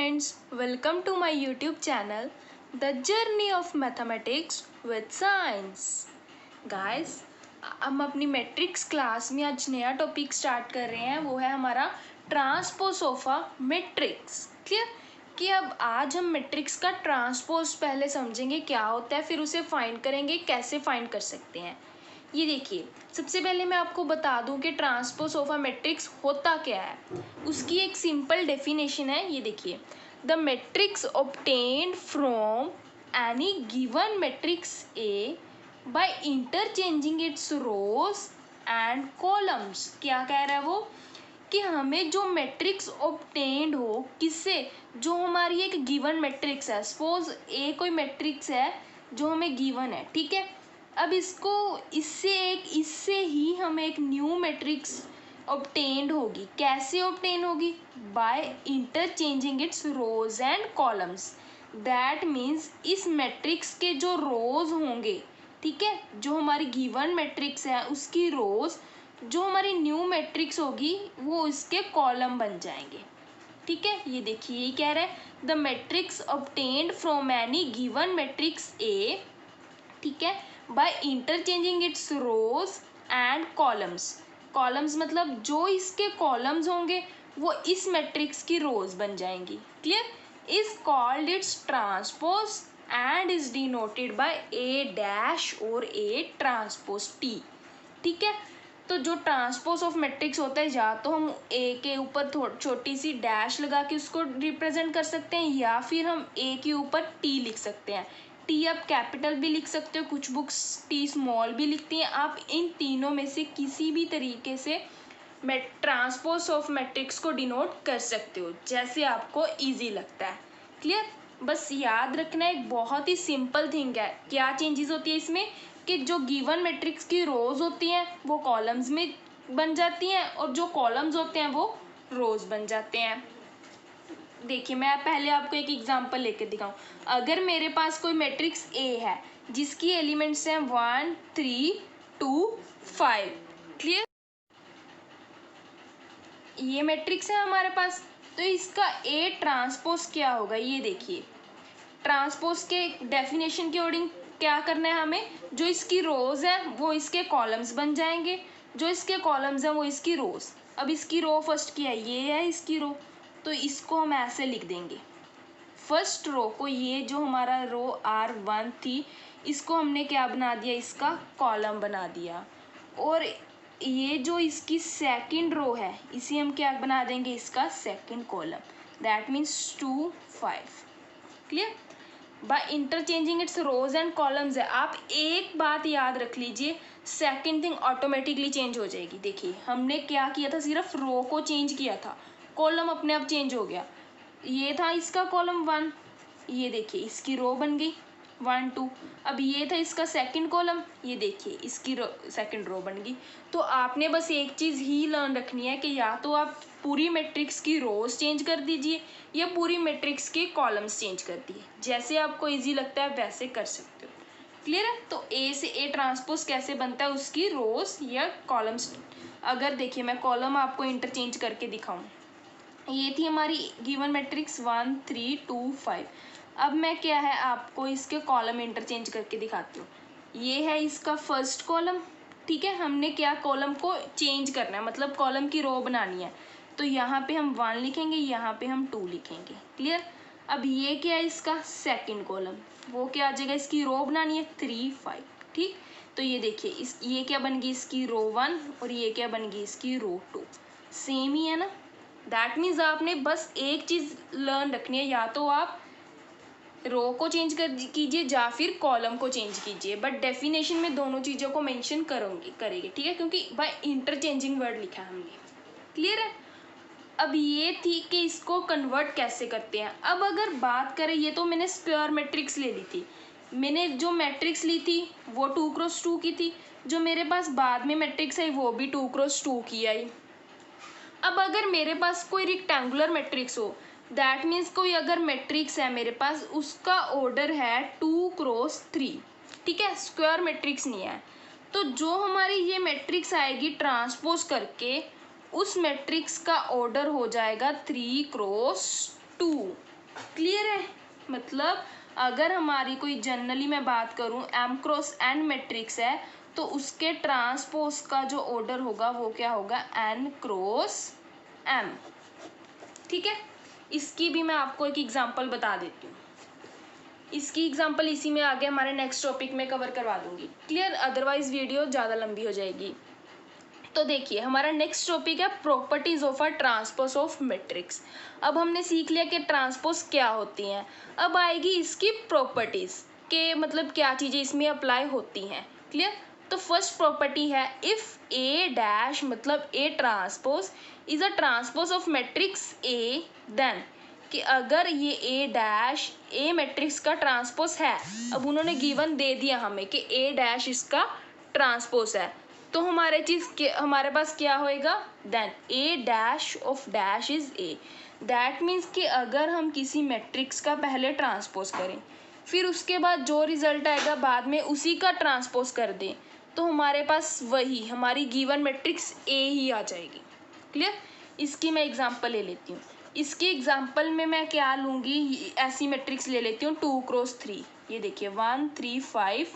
friends, welcome to my YouTube channel, The Journey of Mathematics with Science. Guys, हम अपनी matrix class में आज नया टॉपिक स्टार्ट कर रहे हैं, वो है हमारा transpose of a matrix. Clear कि अब आज हम मैट्रिक्स का ट्रांसपोज पहले समझेंगे क्या होता है, फिर उसे फाइंड करेंगे कैसे फाइंड कर सकते हैं। ये देखिए, सबसे पहले मैं आपको बता दूं कि ट्रांसपोज ऑफ अ मैट्रिक्स होता क्या है। उसकी एक सिंपल डेफिनेशन है, ये देखिए, the matrix obtained from any given matrix A by interchanging its rows and columns. क्या कह रहा है वो कि हमें जो मैट्रिक्स ऑब्टेन्ड हो किससे, जो हमारी एक गिवन मैट्रिक्स है। सपोज ए कोई मैट्रिक्स है जो हमें गिवन है, ठीक है। अब इससे ही हमें एक न्यू मैट्रिक्स ऑब्टेन्ड होगी। कैसे ऑब्टेन होगी? By interchanging its rows and columns. That means इस मैट्रिक्स के जो रोज होंगे, ठीक है, जो हमारी गिवन मैट्रिक्स है उसकी रोज, जो हमारी न्यू मैट्रिक्स होगी वो इसके कॉलम बन जाएंगे। ठीक है, ये देखिए, ये कह रहे हैं the matrix obtained from any given matrix A, ठीक है, by interchanging its rows and columns. Columns मतलब जो इसके कॉलम्स होंगे वो इस मैट्रिक्स की रोज बन जाएंगी। Clear? Is called its transpose and is denoted by A dash और ए ट्रांसपोज टी। ठीक है, तो जो ट्रांसपोज ऑफ मैट्रिक्स होता है, या तो हम ए के ऊपर छोटी सी डैश लगा के उसको रिप्रेजेंट कर सकते हैं, या फिर हम ए के ऊपर टी लिख सकते हैं। टी आप कैपिटल भी लिख सकते हो, कुछ बुक्स टी स्मॉल भी लिखती हैं। आप इन तीनों में से किसी भी तरीके से ट्रांसपोज ऑफ मैट्रिक्स को डिनोट कर सकते हो, जैसे आपको इजी लगता है। क्लियर? बस याद रखना एक बहुत ही सिंपल थिंग है। क्या चेंजेस होती है इसमें कि जो गिवन मैट्रिक्स की रोज होती हैं वो कॉलम्स में बन जाती हैं, और जो कॉलम्स होते हैं वो रोज बन जाते हैं। देखिए, मैं पहले आपको एक एग्जांपल लेके दिखाऊं। अगर मेरे पास कोई मैट्रिक्स ए है जिसकी एलिमेंट्स हैं 1 3 2 5। क्लियर? ये मैट्रिक्स है हमारे पास, तो इसका ए ट्रांसपोज क्या होगा? ये देखिए, ट्रांसपोज के डेफिनेशन के अकॉर्डिंग क्या करना है हमें, जो इसकी रोज है वो इसके कॉलम्स बन जाएंगे, जो इसके कॉलम्स हैं वो इसकी रोज। अब इसकी रो फर्स्ट की है, ये है इसकी रो, तो इसको हम ऐसे लिख देंगे। फर्स्ट रो को, ये जो हमारा रो R1 थी, इसको हमने क्या बना दिया, इसका कॉलम बना दिया। और ये जो इसकी सेकंड रो है इसे हम क्या बना देंगे, इसका second column. That means 2 5। Clear? By interchanging its rows and columns है। आप एक बात याद रख लीजिए, सेकंड थिंग ऑटोमेटिकली चेंज हो जाएगी। देखिए, हमने क्या किया था, सिर्फ रो को चेंज किया था, कॉलम अपने आप चेंज हो गया। ये था इसका कॉलम 1, ये देखिए इसकी रो बन गई 1 2। अब ये था इसका सेकंड कॉलम, ये देखिए इसकी सेकंड रो बन गई। तो आपने बस एक चीज़ ही लर्न रखनी है कि या तो आप पूरी मैट्रिक्स की रोज चेंज कर दीजिए या पूरी मैट्रिक्स के कॉलम्स चेंज कर दिए। जैसे आपको इजी लगता है वैसे कर सकते हो। क्लियर है? तो ए से ए ट्रांसपोज कैसे बनता है, उसकी रोज या कॉलम्स। अगर देखिए, मैं कॉलम आपको इंटरचेंज करके दिखाऊं, ये थी हमारी गिवन मैट्रिक्स 1 3 2 5। अब मैं क्या है आपको इसके कॉलम इंटरचेंज करके दिखाती हूँ। ये है इसका फर्स्ट कॉलम, ठीक है। हमने क्या कॉलम को चेंज करना है, मतलब कॉलम की रो बनानी है, तो यहाँ पे हम 1 लिखेंगे, यहाँ पे हम 2 लिखेंगे। क्लियर? अब ये क्या है इसका सेकंड कॉलम, वो क्या आ जाएगा, इसकी रो बनानी है 3 5। ठीक, तो ये देखिए ये क्या बन गई, इसकी रो 1, और ये क्या बन गई, इसकी रो 2। सेम ही है ना। दैट मीन्स आपने बस एक चीज़ लर्न रखनी है, या तो आप रो को चेंज कीजिए या फिर कॉलम को चेंज कीजिए, बट डेफिनेशन में दोनों चीज़ों को मेंशन करेंगे, ठीक है, क्योंकि बाय इंटरचेंजिंग वर्ड लिखा है हमने। क्लियर है? अब ये थी कि इसको कन्वर्ट कैसे करते हैं। अब अगर बात करें, ये तो मैंने स्क्वायर मैट्रिक्स ले ली थी, मैंने जो मैट्रिक्स ली थी वो 2x2 की थी, जो मेरे पास बाद में मैट्रिक्स आई वो भी 2x2 की आई। अब अगर मेरे पास कोई रेक्टेंगुलर मैट्रिक्स हो, दैट मीन्स कोई अगर मैट्रिक्स है मेरे पास, उसका ऑर्डर है 2x3, ठीक है, स्क्वायर मैट्रिक्स नहीं है, तो जो हमारी ये मैट्रिक्स आएगी ट्रांसपोज करके, उस मैट्रिक्स का ऑर्डर हो जाएगा 3x2। क्लियर है? मतलब अगर हमारी कोई जनरली मैं बात करूं M क्रॉस N मैट्रिक्स है तो उसके ट्रांसपोज का जो ऑर्डर होगा वो क्या होगा, N क्रॉस M। ठीक है, इसकी भी मैं आपको एक एग्जांपल बता देती हूँ। इसकी एग्जांपल इसी में आगे हमारे नेक्स्ट टॉपिक में कवर करवा दूंगी। क्लियर? अदरवाइज वीडियो ज़्यादा लंबी हो जाएगी। तो देखिए हमारा नेक्स्ट टॉपिक है properties of a transpose of matrix. अब हमने सीख लिया कि ट्रांसपोज क्या होती हैं। अब आएगी इसकी प्रॉपर्टीज के मतलब क्या चीज़ें इसमें अप्लाई होती हैं। क्लियर? तो फर्स्ट प्रॉपर्टी है इफ ए डैश मतलब A transpose is a transpose of matrix A then, कि अगर ये ए डैश ए मैट्रिक्स का ट्रांसपोज है, अब उन्होंने गिवन दे दिया हमें कि ए डैश इसका ट्रांसपोज है, तो हमारे पास क्या होएगा, then A dash of dash is A. That means कि अगर हम किसी मैट्रिक्स का पहले ट्रांसपोज करें फिर उसके बाद जो रिजल्ट आएगा बाद में उसी का ट्रांसपोज कर दें तो हमारे पास वही हमारी गिवन मैट्रिक्स ए ही आ जाएगी। क्लियर? इसकी मैं एग्जांपल ले लेती हूँ। इसके एग्जांपल में मैं क्या लूँगी, ऐसी मैट्रिक्स ले लेती हूँ 2 क्रॉस 3। ये देखिए 1 3 5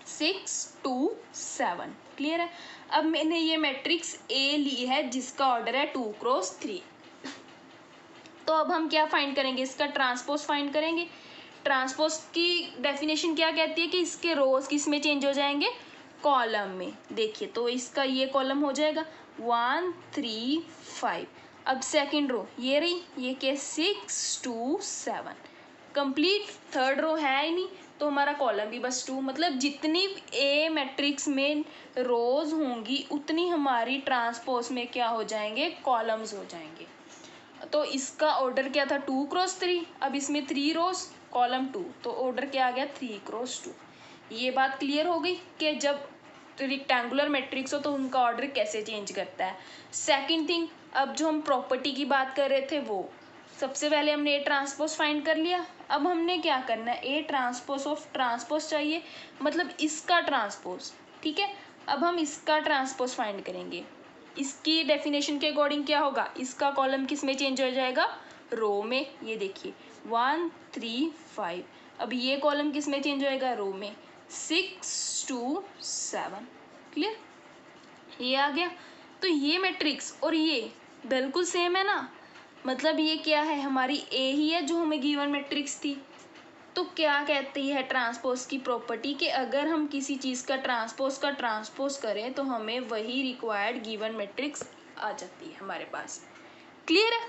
6 2 7। क्लियर है? अब मैंने ये मैट्रिक्स ए ली है जिसका ऑर्डर है 2 क्रॉस 3। तो अब हम क्या फाइंड करेंगे, इसका ट्रांसपोज फाइंड करेंगे। ट्रांसपोज की डेफिनेशन क्या कहती है कि इसके रोज किस में चेंज हो जाएंगे, कॉलम में। देखिए तो इसका ये कॉलम हो जाएगा 1 3 5। अब सेकंड रो ये रही, ये क्या 6 2 7 कंप्लीट। थर्ड रो है ही नहीं तो हमारा कॉलम भी बस 2। मतलब जितनी ए मैट्रिक्स में रोज होंगी उतनी हमारी ट्रांसपोज में क्या हो जाएंगे, कॉलम्स हो जाएंगे। तो इसका ऑर्डर क्या था 2 क्रॉस 3। अब इसमें 3 रोज कॉलम 2 तो ऑर्डर क्या आ गया 3 क्रॉस 2। ये बात क्लियर हो गई कि जब रेक्टेंगुलर मैट्रिक्स हो तो उनका ऑर्डर कैसे चेंज करता है। सेकंड थिंग, अब जो हम प्रॉपर्टी की बात कर रहे थे वो सबसे पहले हमने ए ट्रांसपोज फाइंड कर लिया। अब हमने क्या करना है, ए ट्रांसपोज ऑफ ट्रांसपोज चाहिए मतलब इसका ट्रांसपोज। ठीक है, अब हम इसका ट्रांसपोज फाइंड करेंगे। इसकी डेफिनेशन के अकॉर्डिंग क्या होगा, इसका कॉलम किस में चेंज हो जाएगा, रो में। ये देखिए 1 3 5। अब ये कॉलम किस में चेंज होएगा, रो में 6 2 7। क्लियर? ये आ गया। तो ये मैट्रिक्स और ये बिल्कुल सेम है ना, मतलब ये क्या है, हमारी ए ही है जो हमें गिवन मैट्रिक्स थी। तो क्या कहती है ट्रांसपोज की प्रॉपर्टी कि अगर हम किसी चीज़ का ट्रांसपोज करें तो हमें वही रिक्वायर्ड गिवन मैट्रिक्स आ जाती है हमारे पास। क्लियर है?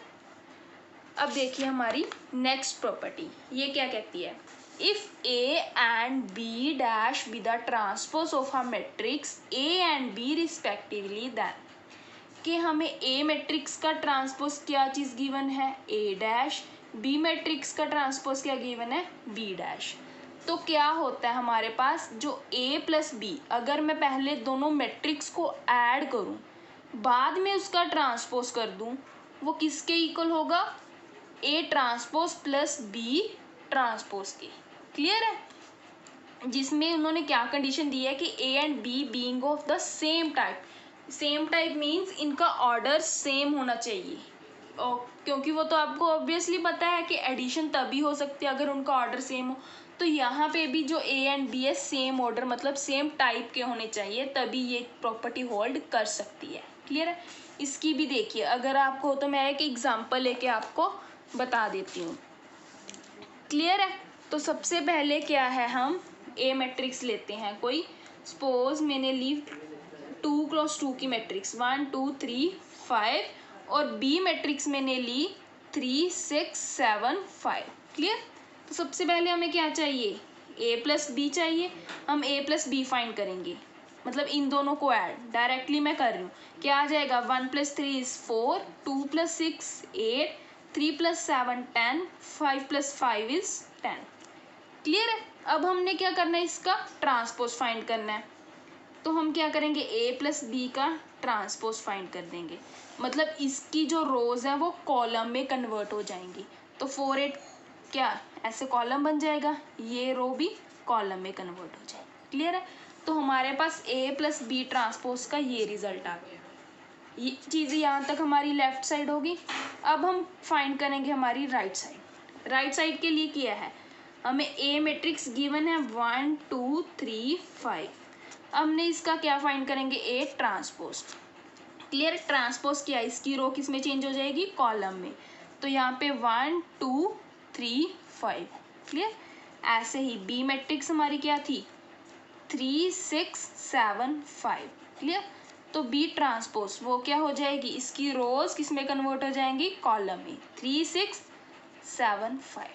अब देखिए हमारी नेक्स्ट प्रॉपर्टी ये क्या कहती है, if A and B dash B the transpose of a matrix A and B respectively then, कि हमें ए मैट्रिक्स का ट्रांसपोज क्या चीज़ गिवन है, ए डैश। बी मैट्रिक्स का ट्रांसपोज क्या गिवन है, बी डैश। तो क्या होता है हमारे पास जो ए प्लस बी, अगर मैं पहले दोनों मैट्रिक्स को ऐड करूं बाद में उसका ट्रांसपोज कर दूं, वो किसके इक्वल होगा, A transpose plus B transpose के। क्लियर है? जिसमें उन्होंने क्या कंडीशन दी है कि A and B being of the same type. Same type means इनका ऑर्डर सेम होना चाहिए। और क्योंकि वो तो आपको ऑब्वियसली पता है कि एडिशन तभी हो सकती है अगर उनका ऑर्डर सेम हो। तो यहाँ पे भी जो ए एंड बी है सेम ऑर्डर मतलब सेम टाइप के होने चाहिए, तभी ये प्रॉपर्टी होल्ड कर सकती है। क्लियर है? इसकी भी देखिए, अगर आपको तो मैं एक एग्जाम्पल लेके आपको बता देती हूँ। क्लियर है? तो सबसे पहले क्या है, हम ए मैट्रिक्स लेते हैं कोई। सपोज मैंने ली 2 क्रॉस 2 की मैट्रिक्स 1 2 3 5 और बी मैट्रिक्स मैंने ली 3 6 7 5। क्लियर? तो सबसे पहले हमें क्या चाहिए, ए प्लस बी चाहिए। हम ए प्लस बी फाइंड करेंगे मतलब इन दोनों को ऐड डायरेक्टली मैं कर रही हूँ। क्या आ जाएगा, 1 + 3 = 4, 2 + 6 8, 3 + 7 10, 5 + 5 = 10। क्लियर है? अब हमने क्या करना है, इसका ट्रांसपोज फाइंड करना है। तो हम क्या करेंगे, ए प्लस बी का ट्रांसपोज फाइंड कर देंगे। मतलब इसकी जो रोज है वो कॉलम में कन्वर्ट हो जाएंगी। तो 4 8 क्या ऐसे कॉलम बन जाएगा, ये रो भी कॉलम में कन्वर्ट हो जाएगी। क्लियर है? तो हमारे पास ए प्लस बी ट्रांसपोज का ये रिजल्ट आ गया। ये चीज़ें यहाँ तक हमारी लेफ्ट साइड होगी। अब हम फाइंड करेंगे हमारी राइट साइड। राइट साइड के लिए किया है। हमें ए मैट्रिक्स गिवन है 1 2 3 5। हमने इसका क्या फाइंड करेंगे, ए ट्रांसपोज। क्लियर, ट्रांसपोज किया, इसकी रो किस में चेंज हो जाएगी, कॉलम में। तो यहाँ पे 1 2 3 5। क्लियर। ऐसे ही बी मैट्रिक्स हमारी क्या थी, 3 6 7 5। क्लियर। तो बी ट्रांसपोज वो क्या हो जाएगी, इसकी रोज किस में कन्वर्ट हो जाएंगी, कॉलम में, 3 6 7 5।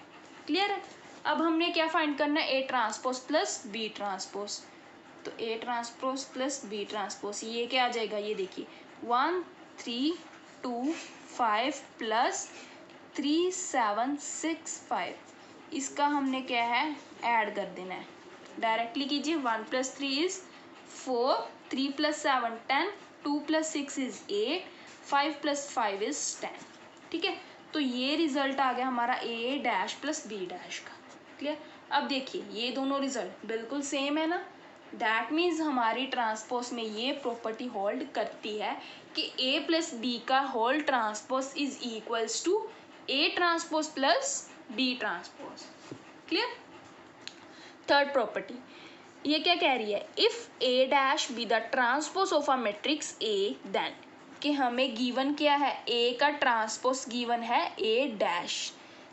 क्लियर है। अब हमने क्या फाइंड करना है, A transpose plus B transpose. तो A transpose plus B transpose ये क्या आ जाएगा, ये देखिए 1 3 2 5 प्लस 3 7 6 5। इसका हमने क्या है, ऐड कर देना है। डायरेक्टली कीजिए, 1 + 3 इज 4, 3 + 7 10, 2 + 6 इज 8, 5 + 5 इज 10। ठीक है। तो ये रिजल्ट आ गया हमारा ए डैश प्लस बी डैश का। क्लियर। अब देखिए ये दोनों रिजल्ट बिल्कुल सेम है ना। दैट मीन्स हमारी ट्रांसपोज में ये प्रॉपर्टी होल्ड करती है कि ए प्लस बी का whole transpose is equals to A transpose plus B transpose. Clear. Third property ये क्या कह रही है, if A dash B the transpose of a matrix A then, कि हमें गिवन क्या है, ए का ट्रांसपोज गिवन है ए डैश,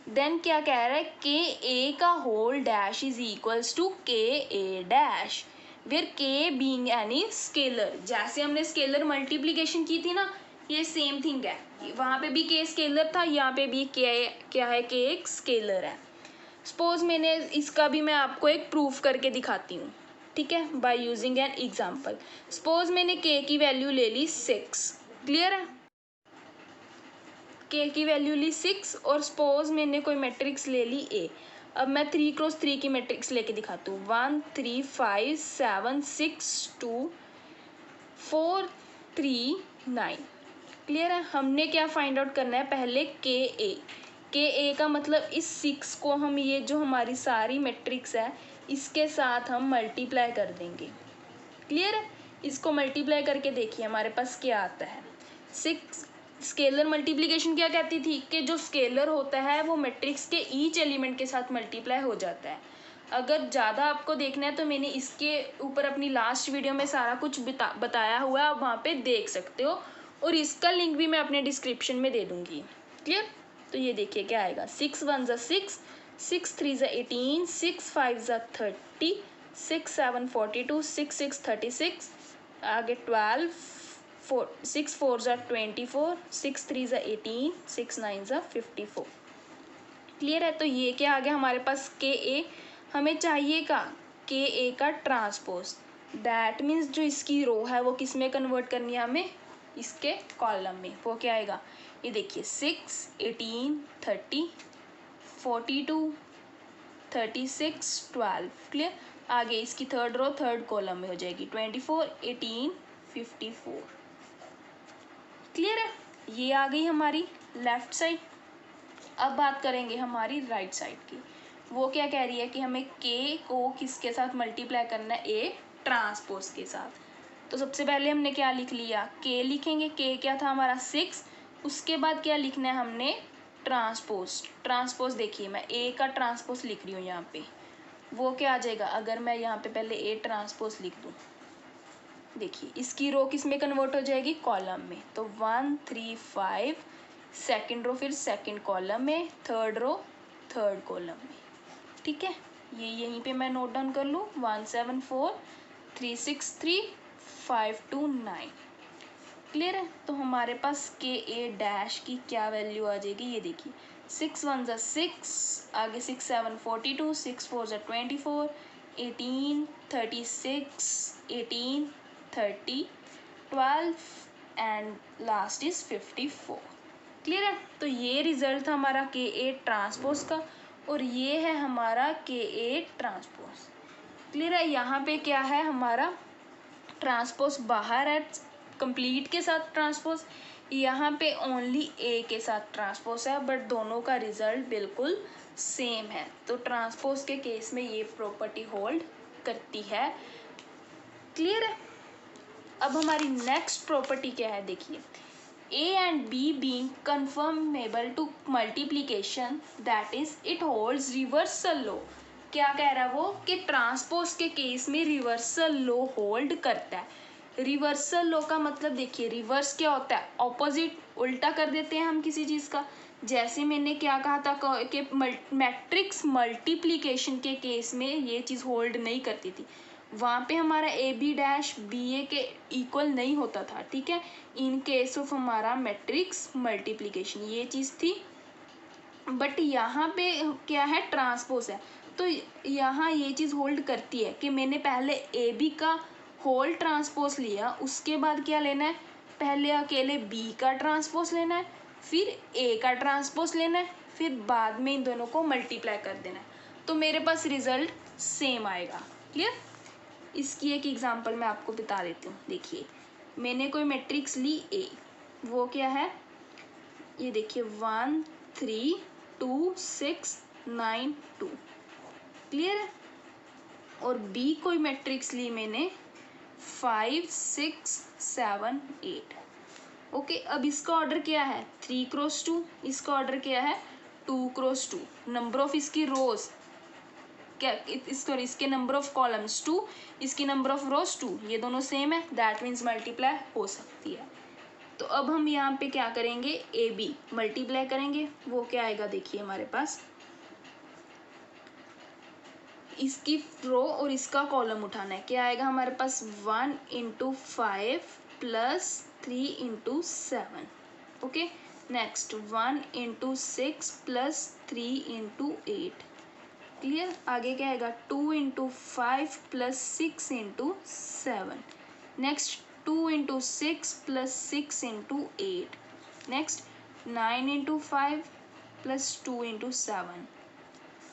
देन क्या कह रहा है, के ए का whole dash is equals to K A dash, where K being any scalar. जैसे हमने स्केलर मल्टीप्लीकेशन की थी ना, ये सेम थिंग है, वहाँ पे भी के स्केलर था, यहाँ पे भी के क्या है, के एक स्केलर है। सपोज मैंने इसका भी मैं आपको एक प्रूफ करके दिखाती हूँ। ठीक है, by using an example. Suppose मैंने के की वैल्यू ले ली 6। क्लियर है, के की वैल्यू ली 6 और सपोज मैंने कोई मैट्रिक्स ले ली ए। अब मैं 3 × 3 की मैट्रिक्स लेके दिखाती हूँ, 1 3 5 7 6 2 4 3 9। क्लियर है। हमने क्या फाइंड आउट करना है, पहले के ए का मतलब इस 6 को हम, ये जो हमारी सारी मैट्रिक्स है इसके साथ हम मल्टीप्लाई कर देंगे। क्लियर है। इसको मल्टीप्लाई करके देखिए हमारे पास क्या आता है। 6 स्केलर मल्टीप्लिकेशन क्या कहती थी, कि जो स्केलर होता है वो मैट्रिक्स के ईच एलिमेंट के साथ मल्टीप्लाई हो जाता है। अगर ज़्यादा आपको देखना है तो मैंने इसके ऊपर अपनी लास्ट वीडियो में सारा कुछ बताया हुआ है, आप वहाँ पे देख सकते हो, और इसका लिंक भी मैं अपने डिस्क्रिप्शन में दे दूँगी। क्लियर। तो ये देखिए क्या आएगा, 6 1 = 6, 6 3 = 18, 6 5 = 30, 6 7 42, 6 6 36, आगे 12, 6 4 = 24, 6 3 = 18, 6 9 = 54। क्लियर है। तो ये क्या आ गया हमारे पास, के ए। हमें चाहिए का, के ए का ट्रांसपोज। दैट मीन्स जो इसकी रो है वो किस में कन्वर्ट करनी है हमें, इसके कॉलम में। वो क्या आएगा, ये देखिए 6 18 30 42 36 12। क्लियर। आगे इसकी थर्ड रो थर्ड कॉलम में हो जाएगी, 24 18 54। क्लियर है। ये आ गई हमारी लेफ्ट साइड। अब बात करेंगे हमारी राइट साइड की। वो क्या कह रही है कि हमें के को किसके साथ मल्टीप्लाई करना है, ए ट्रांसपोज के साथ। तो सबसे पहले हमने क्या लिख लिया, के लिखेंगे। के क्या था हमारा 6। उसके बाद क्या लिखना है हमने, ट्रांसपोज। ट्रांसपोज देखिए मैं ए का ट्रांसपोज लिख रही हूँ यहाँ पे, वो क्या आ जाएगा, अगर मैं यहाँ पे पहले ए ट्रांसपोज लिख दूँ, देखिए इसकी रो किस में कन्वर्ट हो जाएगी, कॉलम में। तो 1 3 5, सेकेंड रो फिर सेकेंड कॉलम में, थर्ड रो थर्ड कॉलम में। ठीक है, ये यहीं पे मैं नोट डाउन कर लूँ, 1 7 4 3 6 3 5 2 9। क्लियर है। तो हमारे पास के ए डैश की क्या वैल्यू आ जाएगी, ये देखिए 6 1 = 6, आगे 6 7 42, 6 4 = 24, 18 36, 18 30 12 एंड लास्ट इज 54। क्लियर है। तो ये रिजल्ट था हमारा के ए ट्रांसपोज का, और ये है हमारा के ए ट्रांसपोज। क्लियर है। यहाँ पे क्या है, हमारा ट्रांसपोज बाहर है कंप्लीट के साथ ट्रांसपोज, यहाँ पे ओनली ए के साथ ट्रांसपोज है, बट दोनों का रिजल्ट बिल्कुल सेम है। तो ट्रांसपोज के केस में ये प्रॉपर्टी होल्ड करती है। क्लियर है। अब हमारी नेक्स्ट प्रॉपर्टी क्या है, देखिए A and B being conformable to multiplication, that is it holds reversal law. क्या कह रहा है वो कि ट्रांसपोज के केस में रिवर्सल लॉ होल्ड करता है। रिवर्सल लॉ का मतलब देखिए, रिवर्स क्या होता है, ऑपोजिट, उल्टा कर देते हैं हम किसी चीज़ का। जैसे मैंने क्या कहा था कि मैट्रिक्स मल्टीप्लिकेशन के केस में ये चीज़ होल्ड नहीं करती थी, वहाँ पे हमारा ए बी डैश बी ए के इक्वल नहीं होता था, ठीक है, इन केस ऑफ हमारा मैट्रिक्स मल्टीप्लिकेशन ये चीज़ थी। बट यहाँ पे क्या है, ट्रांसपोज है, तो यहाँ ये चीज़ होल्ड करती है कि मैंने पहले ए बी का होल ट्रांसपोज लिया, उसके बाद क्या लेना है, पहले अकेले बी का ट्रांसपोज लेना है, फिर ए का ट्रांसपोज लेना है, फिर बाद में इन दोनों को मल्टीप्लाई कर देना है, तो मेरे पास रिजल्ट सेम आएगा। क्लियर। इसकी एक एग्जांपल मैं आपको बता देती हूँ। देखिए, मैंने कोई मैट्रिक्स ली ए, वो क्या है, ये देखिए 1 3 2 6 9 2। क्लियर है। और बी कोई मैट्रिक्स ली मैंने 5 6 7 8। ओके, अब इसका ऑर्डर क्या है, 3 क्रॉस 2, इसका ऑर्डर क्या है, 2 क्रॉस 2। नंबर ऑफ इसकी रोज क्या, सॉरी, इसके नंबर ऑफ कॉलम्स 2, इसकी नंबर ऑफ रोज 2, ये दोनों सेम है, दैट मीन्स मल्टीप्लाई हो सकती है। तो अब हम यहाँ पे क्या करेंगे, ए बी मल्टीप्लाई करेंगे, वो क्या आएगा, देखिए हमारे पास इसकी रो और इसका कॉलम उठाना है, क्या आएगा हमारे पास 1 into 5 plus 3 into 7। Okay, next 1 into 6 plus 3 into 8। Clear. आगे क्या आएगा, 2 into 5 plus 6 into 7। Next 2 into 6 plus 6 into 8। Next 9 into 5 plus 2 into 7।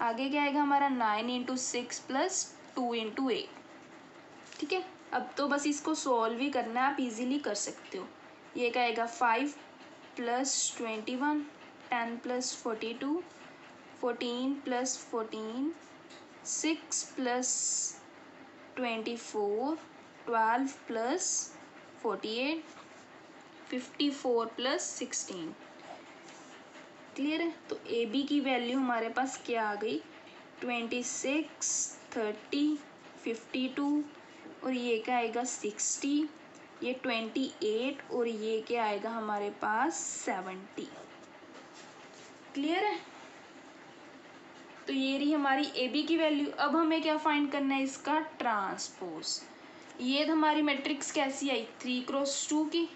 आगे क्या आएगा हमारा 9 इंटू 6 प्लस 2 इंटू 8। ठीक है, अब तो बस इसको सॉल्व ही करना है, आप इजीली कर सकते हो। ये क्या आएगा 5 plus 21, 10 plus 42, 14 plus 14, 6 plus 24, 12 plus 48, 54 plus 16। Clear है। तो ए बी की वैल्यू हमारे पास क्या आ गई, 26, 30, 52, और ये क्या आएगा 60, ये 28, और ये क्या आएगा हमारे पास 70। क्लियर है। तो ये रही हमारी ए बी की वैल्यू। अब हमें क्या फाइंड करना है, इसका ट्रांसपोज। ये हमारी मैट्रिक्स कैसी आई, 3 क्रॉस 2 की।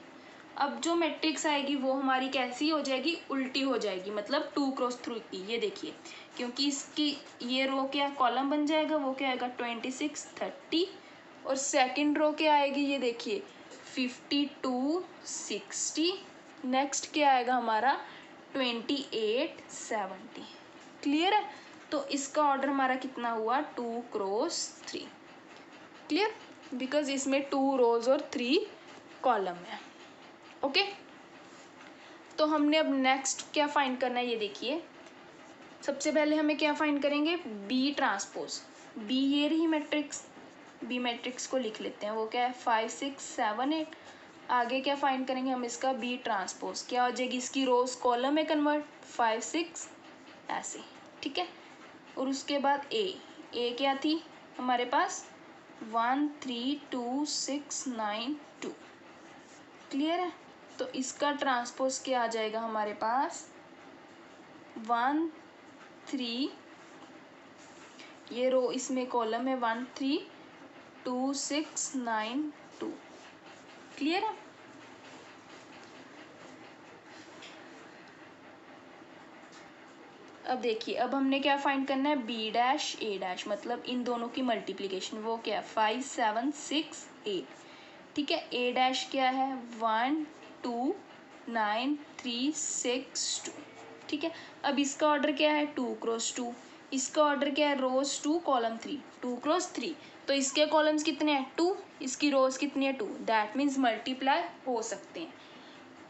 अब जो मैट्रिक्स आएगी वो हमारी कैसी हो जाएगी, उल्टी हो जाएगी, मतलब 2 क्रॉस 3 की। ये देखिए, क्योंकि इसकी ये रो क्या कॉलम बन जाएगा, वो क्या आएगा 26, 30, और सेकंड रो क्या आएगी, ये देखिए 52, 60। नेक्स्ट क्या आएगा हमारा 28, 70। क्लियर है। तो इसका ऑर्डर हमारा कितना हुआ, 2 क्रॉस 3। क्लियर, बिकॉज इसमें 2 रोज और 3 कॉलम है। ओके, तो हमने अब नेक्स्ट क्या फाइंड करना है, ये देखिए। सबसे पहले हमें क्या फाइंड करेंगे, बी ट्रांसपोज। बी ये रही मैट्रिक्स, बी मैट्रिक्स को लिख लेते हैं, वो क्या है 5 6 7 8। आगे क्या फाइंड करेंगे हम, इसका बी ट्रांसपोज, क्या हो जाएगी, इसकी रोज कॉलम में कन्वर्ट, 5 6 ऐसे। ठीक है, और उसके बाद ए क्या थी हमारे पास 1 3 2 6 9 2। क्लियर है। तो इसका ट्रांसपोज क्या आ जाएगा हमारे पास 1 3, ये रो इसमें कॉलम है 1 3 2 6 9 2। क्लियर है। अब देखिए, अब हमने क्या फाइंड करना है, बी डैश ए डैश, मतलब इन दोनों की मल्टीप्लिकेशन, वो क्या है 5 7 6 8। ठीक है, ए डैश क्या है 1 2 9 3 6 2। ठीक है, अब इसका ऑर्डर क्या है 2 क्रॉस 2, इसका ऑर्डर क्या है रोज 2 कॉलम 3, 2 क्रॉस 3। तो इसके कॉलम्स कितने हैं 2, इसकी रोज कितनी है 2, दैट मीन्स मल्टीप्लाई हो सकते हैं।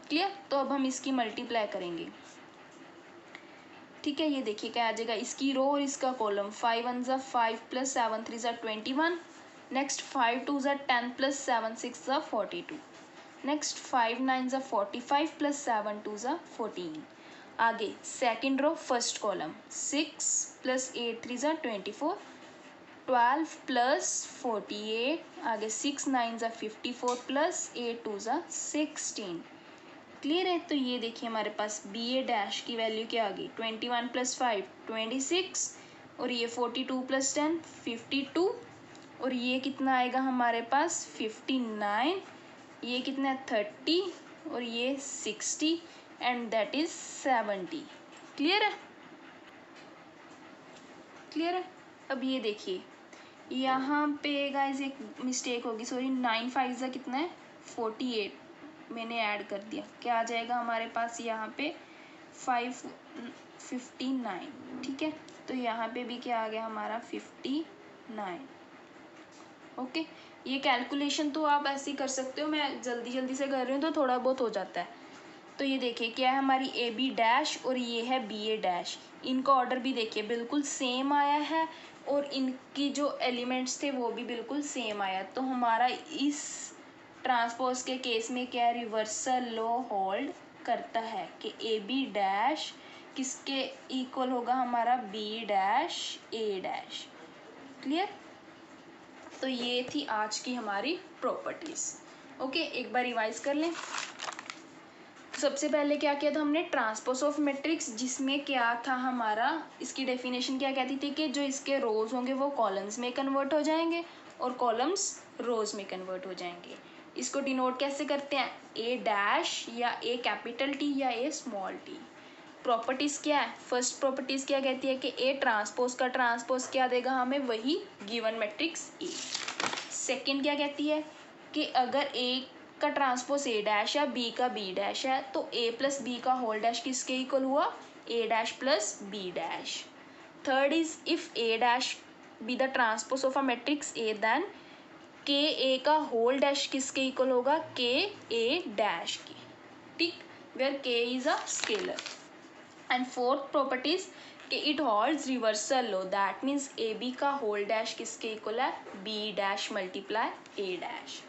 क्लियर। तो अब हम इसकी मल्टीप्लाई करेंगे। ठीक है, ये देखिए क्या आ जाएगा, इसकी रो और इसका कॉलम 5 1 ज़ा 5 प्लस 7 3 ज़ा 21। नेक्स्ट 5 2 ज़ा 10 प्लस 7 6 ज़ा 42। नेक्स्ट 5 9 ज़ा 45 प्लस 7 2 ज़ा 14। आगे second row first column 6 plus 8 3 ज़ा 24, 12 प्लस 48, आगे 6 9 ज़ा 54 प्लस 8 2 ज़ा 16। क्लियर है। तो ये देखिए हमारे पास बी ए डैश की वैल्यू क्या आ गई, 21 प्लस 5 26, और ये 42 प्लस 10 52, और ये कितना आएगा हमारे पास 59, ये कितना है 30, और ये 60, एंड दैट इज 70। क्लियर है, क्लियर है। अब ये देखिए यहाँ पे गाइस एक मिस्टेक होगी, सॉरी, 9 5 ज़ा कितना है 48, मैंने ऐड कर दिया, क्या आ जाएगा हमारे पास यहाँ पे 59। ठीक है, तो यहाँ पे भी क्या आ गया हमारा 59। ओके, ये कैलकुलेशन तो आप ऐसे ही कर सकते हो, मैं जल्दी जल्दी से कर रही हूँ तो थोड़ा बहुत हो जाता है। तो ये देखिए क्या है हमारी ए बी डैश और ये है बी ए डैश, इनका ऑर्डर भी देखिए बिल्कुल सेम आया है और इनकी जो एलिमेंट्स थे वो भी बिल्कुल सेम आया। तो हमारा इस ट्रांसपोज के केस में क्या रिवर्सल लॉ होल्ड करता है कि ए बी डैश किसके इक्वल होगा, हमारा बी डैश ए डैश। क्लियर। तो ये थी आज की हमारी प्रॉपर्टीज। ओके, एक बार रिवाइज कर लें। सबसे पहले क्या किया था हमने, ट्रांसपोज ऑफ मैट्रिक्स, जिसमें क्या था हमारा, इसकी डेफिनेशन क्या कहती थी कि जो इसके रोज होंगे वो कॉलम्स में कन्वर्ट हो जाएंगे और कॉलम्स रोज में कन्वर्ट हो जाएंगे। इसको डिनोट कैसे करते हैं, ए डैश या ए कैपिटल टी या ए स्मॉल टी। प्रॉपर्टीज क्या है, फर्स्ट प्रॉपर्टीज क्या कहती है कि ए ट्रांसपोज का ट्रांसपोज क्या देगा हमें, वही गिवन मैट्रिक्स ए। सेकंड क्या कहती है कि अगर ए का ट्रांसपोज ए डैश या बी का बी डैश है तो ए प्लस बी का होल डैश किसके इक्वल हुआ, A dash plus B dash. Third is if A dash B the transpose of a matrix A, then K A का whole dash किसके equal होगा, के A dash के। ठीक, where K is a scalar. And fourth properties कि it holds reversal law, that means A B का whole dash किसके equal है, B dash multiply A dash.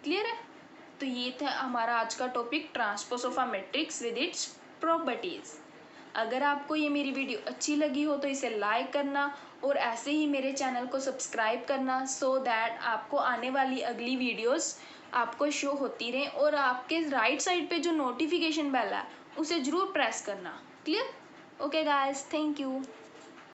Clear है। तो ये था हमारा आज का topic, transpose of a matrix with its properties. अगर आपको ये मेरी वीडियो अच्छी लगी हो तो इसे लाइक करना और ऐसे ही मेरे चैनल को सब्सक्राइब करना, सो दैट आपको आने वाली अगली वीडियोस आपको शो होती रहे, और आपके राइट साइड पे जो नोटिफिकेशन बेल है उसे ज़रूर प्रेस करना। Clear. Okay guys, thank you.